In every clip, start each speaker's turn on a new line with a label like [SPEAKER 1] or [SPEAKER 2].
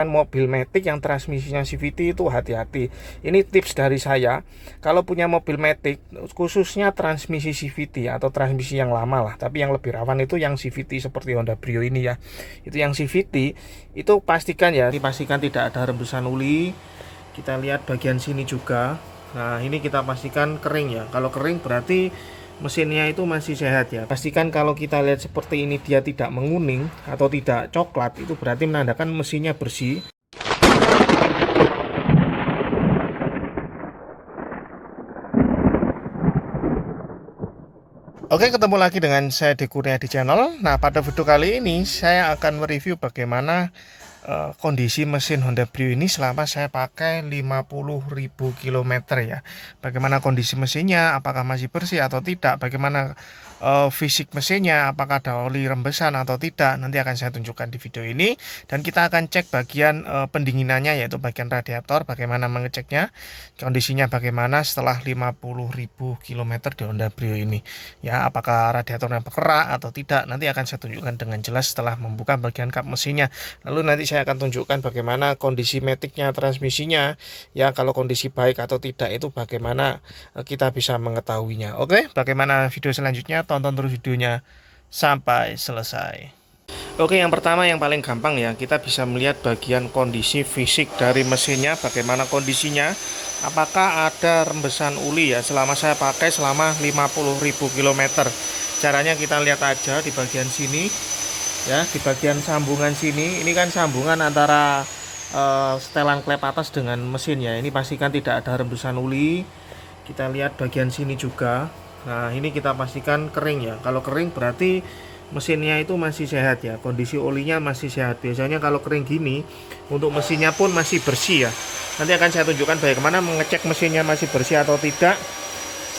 [SPEAKER 1] Mobil Matic yang transmisinya CVT itu hati-hati. Ini tips dari saya. Kalau punya mobil Matic, khususnya transmisi CVT atau transmisi yang lama lah, tapi yang lebih rawan itu yang CVT seperti Honda Brio ini ya. Itu yang CVT, itu dipastikan tidak ada rembesan uli. Kita lihat bagian sini juga. Nah, ini kita pastikan kering ya. Kalau kering berarti mesinnya itu masih sehat ya. Pastikan kalau kita lihat seperti ini dia tidak menguning atau tidak coklat, itu berarti menandakan mesinnya bersih. Oke, ketemu lagi dengan saya di Kurnia di channel. Nah, pada video kali ini saya akan mereview bagaimana kondisi mesin Honda Brio ini selama saya pakai 50.000 km ya. Bagaimana kondisi mesinnya, apakah masih bersih atau tidak, bagaimana fisik mesinnya, apakah ada oli rembesan atau tidak, nanti akan saya tunjukkan di video ini. Dan kita akan cek bagian pendinginannya, yaitu bagian radiator, bagaimana mengeceknya, kondisinya bagaimana setelah 50.000 km di Honda Brio ini ya, apakah radiatornya berkerak atau tidak, nanti akan saya tunjukkan dengan jelas setelah membuka bagian kap mesinnya. Lalu nanti saya akan tunjukkan bagaimana kondisi maticnya, transmisinya ya, kalau kondisi baik atau tidak itu bagaimana kita bisa mengetahuinya. Oke, bagaimana video selanjutnya, tonton terus videonya sampai selesai. Oke, yang pertama yang paling gampang ya, kita bisa melihat bagian kondisi fisik dari mesinnya, bagaimana kondisinya, apakah ada rembesan uli ya selama saya pakai selama 50.000 km. Caranya kita lihat aja di bagian sini ya, di bagian sambungan sini. Ini kan sambungan antara setelan klep atas dengan mesin ya. Ini pastikan tidak ada rembesan uli. Kita lihat bagian sini juga. Nah, ini kita pastikan kering ya. Kalau kering berarti mesinnya itu masih sehat ya, kondisi olinya masih sehat. Biasanya kalau kering gini, untuk mesinnya pun masih bersih ya. Nanti akan saya tunjukkan bagaimana mengecek mesinnya masih bersih atau tidak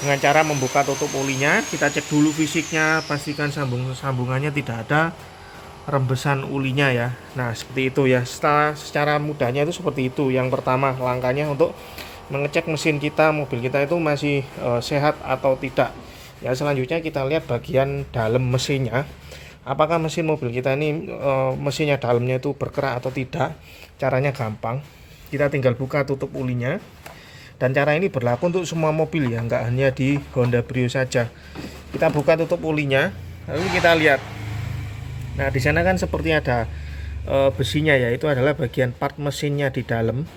[SPEAKER 1] dengan cara membuka tutup olinya. Kita cek dulu fisiknya, pastikan sambungannya tidak ada rembesan ulinya ya. Nah, seperti itu ya. Secara mudahnya itu seperti itu. Yang pertama langkahnya untuk mengecek mesin kita, mobil kita itu masih sehat atau tidak ya. Selanjutnya kita lihat bagian dalam mesinnya, apakah mesin mobil kita ini mesinnya dalamnya itu berkerak atau tidak. Caranya gampang, kita tinggal buka tutup ulinya, dan cara ini berlaku untuk semua mobil ya, nggak hanya di Honda Brio saja. Kita buka tutup ulinya, lalu kita lihat. Nah, di sana kan seperti ada besinya ya, itu adalah bagian part mesinnya di dalam.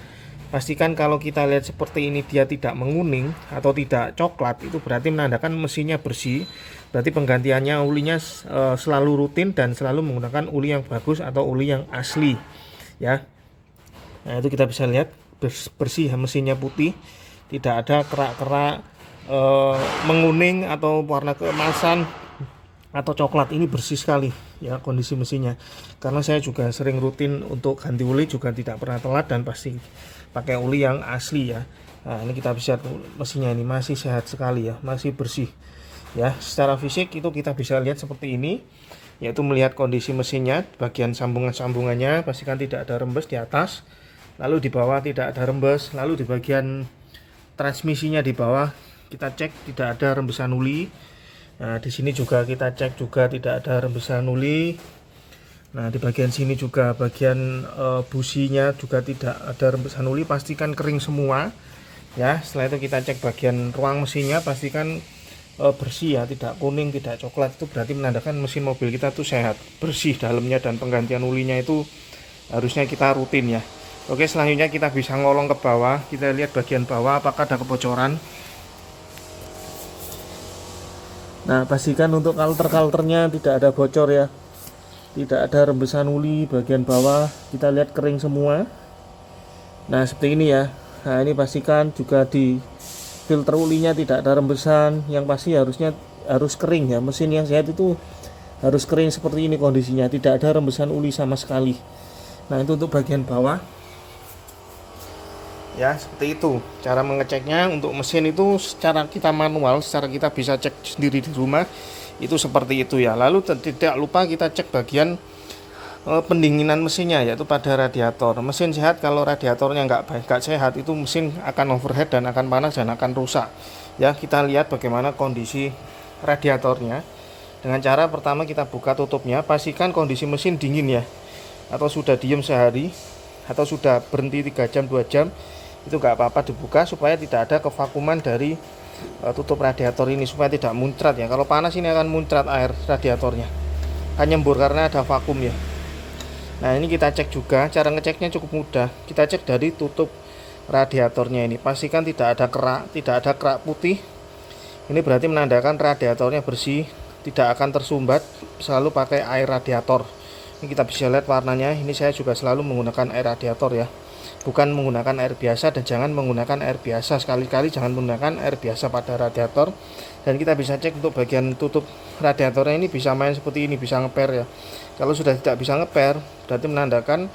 [SPEAKER 1] Pastikan kalau kita lihat seperti ini dia tidak menguning atau tidak coklat, itu berarti menandakan mesinnya bersih. Berarti penggantiannya ulinya selalu rutin dan selalu menggunakan uli yang bagus atau uli yang asli ya. Nah, itu kita bisa lihat bersih, mesinnya putih, tidak ada kerak-kerak menguning atau warna keemasan atau coklat. Ini bersih sekali ya kondisi mesinnya, karena saya juga sering rutin untuk ganti uli, juga tidak pernah telat dan pasti pakai uli yang asli ya. Nah, ini kita bisa mesinnya ini masih sehat sekali ya, masih bersih ya. Secara fisik itu kita bisa lihat seperti ini, yaitu melihat kondisi mesinnya, bagian sambungannya pastikan tidak ada rembes di atas, lalu di bawah tidak ada rembes, lalu di bagian transmisinya di bawah kita cek tidak ada rembesan uli. Nah, di sini juga kita cek juga tidak ada rembesan uli. Nah, di bagian sini juga bagian businya juga tidak ada rembesan uli, pastikan kering semua ya. Setelah itu kita cek bagian ruang mesinnya, pastikan bersih ya, tidak kuning, tidak coklat. Itu berarti menandakan mesin mobil kita tuh sehat, bersih dalamnya, dan penggantian ulinya itu harusnya kita rutin ya. Oke, selanjutnya kita bisa ngolong ke bawah, kita lihat bagian bawah apakah ada kebocoran. Nah, pastikan untuk kalter-kalternya tidak ada bocor ya, tidak ada rembesan uli. Bagian bawah kita lihat kering semua. Nah, seperti ini ya. Nah, ini pastikan juga di filter ulinya tidak ada rembesan. Yang pasti harus kering ya. Mesin yang sehat itu harus kering seperti ini kondisinya, tidak ada rembesan uli sama sekali. Nah, itu untuk bagian bawah ya, seperti itu cara mengeceknya. Untuk mesin itu secara kita manual, secara kita bisa cek sendiri di rumah, itu seperti itu ya. Lalu tidak lupa kita cek bagian pendinginan mesinnya, yaitu pada radiator. Mesin sehat kalau radiatornya nggak sehat, itu mesin akan overheat dan akan panas dan akan rusak ya. Kita lihat bagaimana kondisi radiatornya dengan cara pertama kita buka tutupnya, pastikan kondisi mesin dingin ya, atau sudah diem sehari. atau sudah berhenti 3 jam 2 jam, itu nggak apa-apa dibuka supaya tidak ada kevakuman dari tutup radiator ini, supaya tidak muncrat ya. Kalau panas ini akan muncrat air radiatornya, akan nyembur karena ada vakum ya. Nah ini kita cek juga, cara ngeceknya cukup mudah. Kita cek dari tutup radiatornya ini, pastikan tidak ada kerak putih. Ini berarti menandakan radiatornya bersih, tidak akan tersumbat. Selalu pakai air radiator. Ini kita bisa lihat warnanya. Ini saya juga selalu menggunakan air radiator ya, bukan menggunakan air biasa. Dan jangan menggunakan air biasa, sekali-kali jangan menggunakan air biasa pada radiator. Dan kita bisa cek untuk bagian tutup radiatornya ini bisa main seperti ini, bisa ngeper ya. Kalau sudah tidak bisa ngeper, berarti menandakan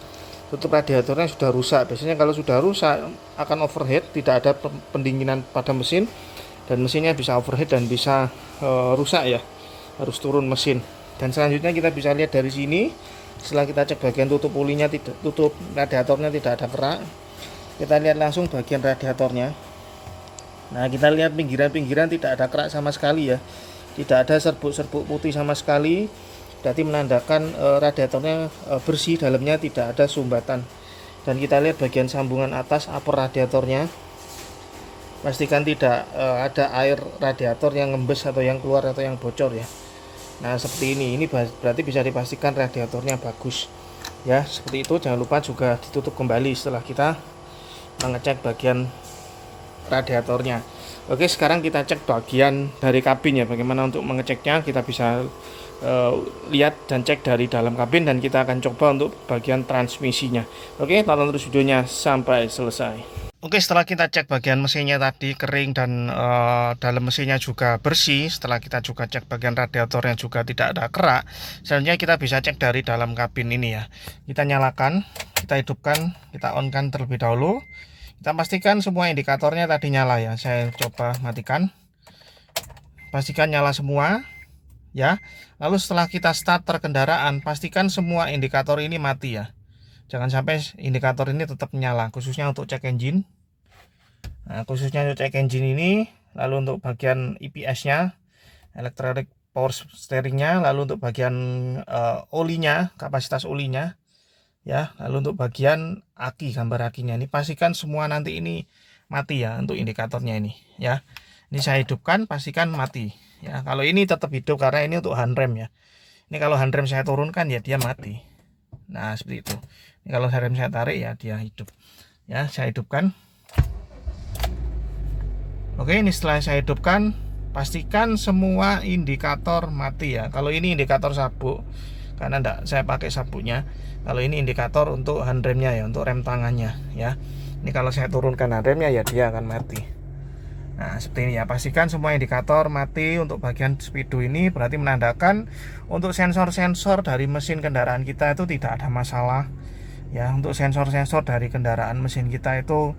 [SPEAKER 1] tutup radiatornya sudah rusak. Biasanya kalau sudah rusak akan overheat, tidak ada pendinginan pada mesin, dan mesinnya bisa overheat dan bisa rusak ya, harus turun mesin. Dan selanjutnya kita bisa lihat dari sini, setelah kita cek bagian tutup ulinya, tutup radiatornya tidak ada kerak, kita lihat langsung bagian radiatornya. Nah kita lihat pinggiran-pinggiran tidak ada kerak sama sekali ya, tidak ada serbuk-serbuk putih sama sekali. Berarti menandakan radiatornya bersih, dalamnya tidak ada sumbatan. Dan kita lihat bagian sambungan atas upper radiatornya, pastikan tidak ada air radiator yang ngembes atau yang keluar atau yang bocor ya. Nah seperti ini berarti bisa dipastikan radiatornya bagus ya. Seperti itu. Jangan lupa juga ditutup kembali setelah kita mengecek bagian radiatornya. Oke, sekarang kita cek bagian dari kabin ya. Bagaimana untuk mengeceknya, kita bisa lihat dan cek dari dalam kabin, dan kita akan coba untuk bagian transmisinya. Oke, tonton terus videonya sampai selesai. Oke, setelah kita cek bagian mesinnya tadi kering dan dalam mesinnya juga bersih, setelah kita juga cek bagian radiatornya juga tidak ada kerak, selanjutnya kita bisa cek dari dalam kabin ini ya. Kita nyalakan, kita hidupkan, kita on-kan terlebih dahulu. Kita pastikan semua indikatornya tadi nyala ya. Saya coba matikan, pastikan nyala semua ya. Lalu setelah kita starter kendaraan, pastikan semua indikator ini mati ya. Jangan sampai indikator ini tetap nyala, khususnya untuk cek engine. Nah, khususnya untuk cek engine ini. Lalu untuk bagian EPS-nya, electronic power steering-nya, lalu untuk bagian olinya, kapasitas olinya ya. Lalu untuk bagian aki, gambar akinya ini pastikan semua nanti ini mati ya untuk indikatornya ini ya. Ini saya hidupkan, pastikan mati ya. Kalau ini tetap hidup karena ini untuk handrem ya. Ini kalau handrem saya turunkan ya dia mati. Nah seperti itu. Ini kalau handrem saya tarik ya dia hidup ya. Saya hidupkan. Oke, ini setelah saya hidupkan, pastikan semua indikator mati ya. Kalau ini indikator sabuk, karena enggak saya pakai sabuknya. Kalau ini indikator untuk handremnya ya, untuk rem tangannya ya. Ini kalau saya turunkan handremnya ya dia akan mati. Nah seperti ini ya, pastikan semua indikator mati. Untuk bagian speedo ini berarti menandakan untuk sensor-sensor dari mesin kendaraan kita itu tidak ada masalah ya. Untuk sensor-sensor dari kendaraan mesin kita itu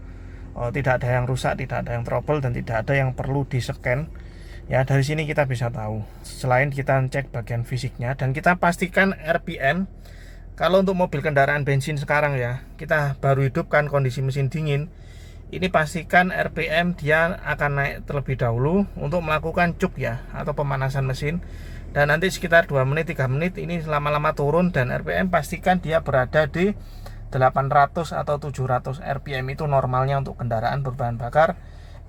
[SPEAKER 1] tidak ada yang rusak, tidak ada yang trouble, dan tidak ada yang perlu di-scan ya. Dari sini kita bisa tahu, selain kita cek bagian fisiknya, dan kita pastikan RPM. Kalau untuk mobil kendaraan bensin sekarang ya, kita baru hidupkan kondisi mesin dingin, ini pastikan RPM dia akan naik terlebih dahulu untuk melakukan cuk ya, atau pemanasan mesin. Dan nanti sekitar 2 menit 3 menit ini lama-lama turun, dan RPM pastikan dia berada di 800 atau 700 RPM. Itu normalnya untuk kendaraan berbahan bakar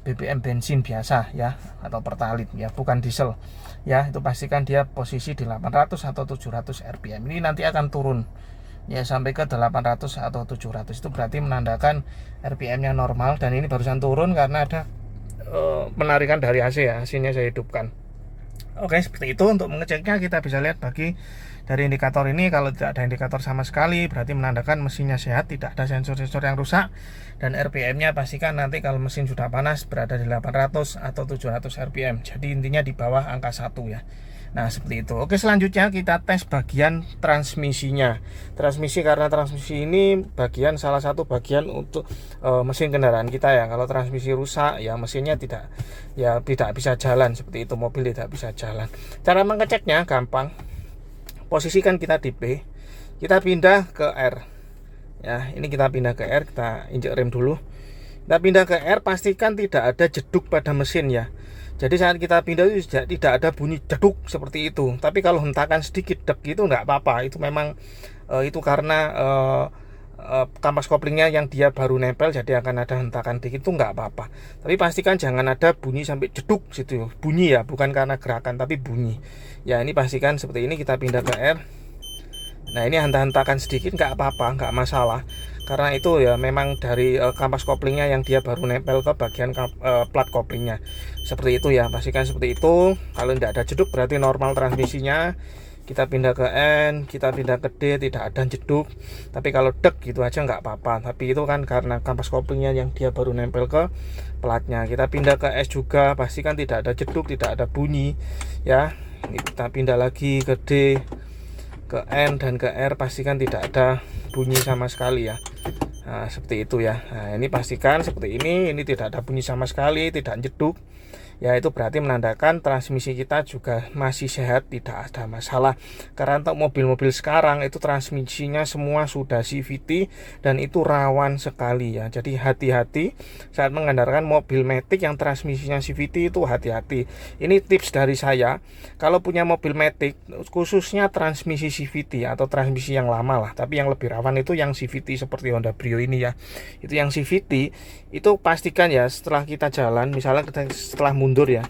[SPEAKER 1] BBM bensin biasa ya, atau pertalite ya, bukan diesel ya. Itu pastikan dia posisi di 800 atau 700 RPM. Ini nanti akan turun ya sampai ke 800 atau 700. Itu berarti menandakan RPM-nya normal, dan ini barusan turun karena ada penarikan dari AC ya. AC-nya saya hidupkan. Oke, seperti itu. Untuk mengeceknya kita bisa lihat dari indikator ini. Kalau tidak ada indikator sama sekali, berarti menandakan mesinnya sehat, tidak ada sensor-sensor yang rusak. Dan RPM-nya pastikan nanti kalau mesin sudah panas berada di 800 atau 700 RPM. Jadi intinya di bawah angka 1 ya. Nah seperti itu. Oke, selanjutnya kita tes bagian transmisinya. Transmisi, karena transmisi ini salah satu bagian untuk mesin kendaraan kita ya. Kalau transmisi rusak ya mesinnya tidak bisa jalan, seperti itu, mobil tidak bisa jalan. Cara mengeceknya gampang. Posisikan kita di P, kita pindah ke R ya. Ini kita pindah ke R, kita injek rem dulu. Kita pindah ke R, pastikan tidak ada jeduk pada mesin ya. Jadi saat kita pindah itu tidak ada bunyi jeduk seperti itu. Tapi kalau hentakan sedikit dek itu nggak apa-apa. Itu memang itu karena kampas koplingnya yang dia baru nempel, jadi akan ada hentakan dikit, itu nggak apa-apa. Tapi pastikan jangan ada bunyi sampai jeduk situ, bunyi ya, bukan karena gerakan tapi bunyi ya. Ini pastikan seperti ini. Kita pindah ke R. Nah, ini henta-hentakan sedikit nggak apa-apa, nggak masalah, karena itu ya memang dari kampas koplingnya yang dia baru nempel ke bagian plat koplingnya. Seperti itu ya, pastikan seperti itu. Kalau tidak ada jeduk berarti normal transmisinya. Kita pindah ke N, kita pindah ke D, tidak ada jeduk. Tapi kalau dek gitu aja nggak apa-apa. Tapi itu kan karena kampas koplingnya yang dia baru nempel ke platnya. Kita pindah ke S juga, pastikan tidak ada jeduk, tidak ada bunyi ya. Ini kita pindah lagi ke D, ke N, dan ke R, pastikan tidak ada bunyi sama sekali ya. Nah, seperti itu ya. Nah, ini pastikan seperti ini tidak ada bunyi sama sekali, tidak jeduk ya. Itu berarti menandakan transmisi kita juga masih sehat, tidak ada masalah. Karena untuk mobil-mobil sekarang itu transmisinya semua sudah CVT dan itu rawan sekali ya. Jadi hati-hati saat mengendarkan mobil matic yang transmisinya CVT, itu hati-hati. Ini tips dari saya, kalau punya mobil matic khususnya transmisi CVT atau transmisi yang lama lah, tapi yang lebih rawan itu yang CVT seperti Honda Brio ini ya. Itu yang CVT itu pastikan ya, setelah kita jalan, misalnya setelah mundur ya,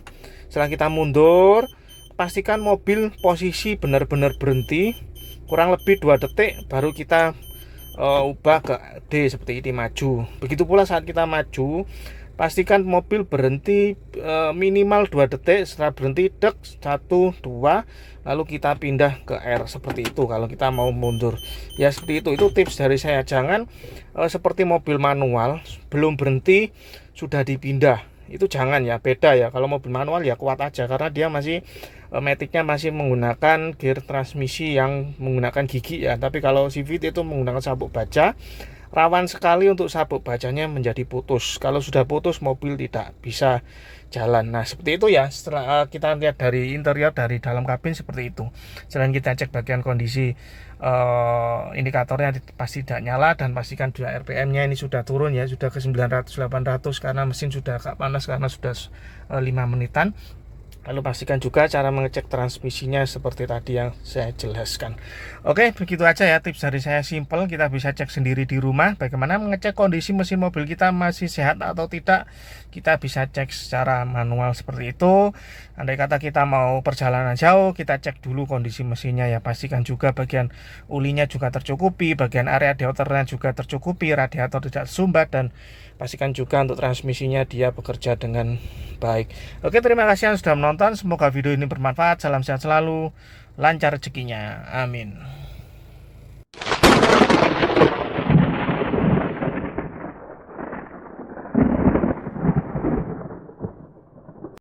[SPEAKER 1] setelah kita mundur pastikan mobil posisi benar-benar berhenti kurang lebih 2 detik, baru kita ubah ke D seperti ini, maju. Begitu pula saat kita maju, pastikan mobil berhenti minimal 2 detik. Setelah berhenti, dek 1, 2, lalu kita pindah ke R seperti itu kalau kita mau mundur ya. Seperti itu tips dari saya. Jangan seperti mobil manual belum berhenti sudah dipindah, itu jangan ya. Beda ya, kalau mobil manual ya kuat aja karena dia masih maticnya masih menggunakan gear transmisi yang menggunakan gigi ya. Tapi kalau CVT itu menggunakan sabuk baja, rawan sekali untuk sabuk bajanya menjadi putus. Kalau sudah putus, mobil tidak bisa jalan. Nah, seperti itu ya. Setelah kita lihat dari interior, dari dalam kabin seperti itu. Selain kita cek bagian kondisi indikatornya pasti tidak nyala, dan pastikan juga RPM-nya ini sudah turun ya, sudah ke 900-800 karena mesin sudah agak panas karena sudah 5 menitan. Lalu pastikan juga cara mengecek transmisinya seperti tadi yang saya jelaskan. Oke, begitu aja ya tips dari saya, simple. Kita bisa cek sendiri di rumah bagaimana mengecek kondisi mesin mobil kita masih sehat atau tidak. Kita bisa cek secara manual seperti itu. Andai kata kita mau perjalanan jauh, kita cek dulu kondisi mesinnya ya. Pastikan juga bagian ulinya juga tercukupi, bagian area radiatornya juga tercukupi, radiator tidak sumbat, dan pastikan juga untuk transmisinya dia bekerja dengan baik. Oke, terima kasih yang sudah menonton. Semoga video ini bermanfaat. Salam sehat selalu, lancar rezekinya. Amin.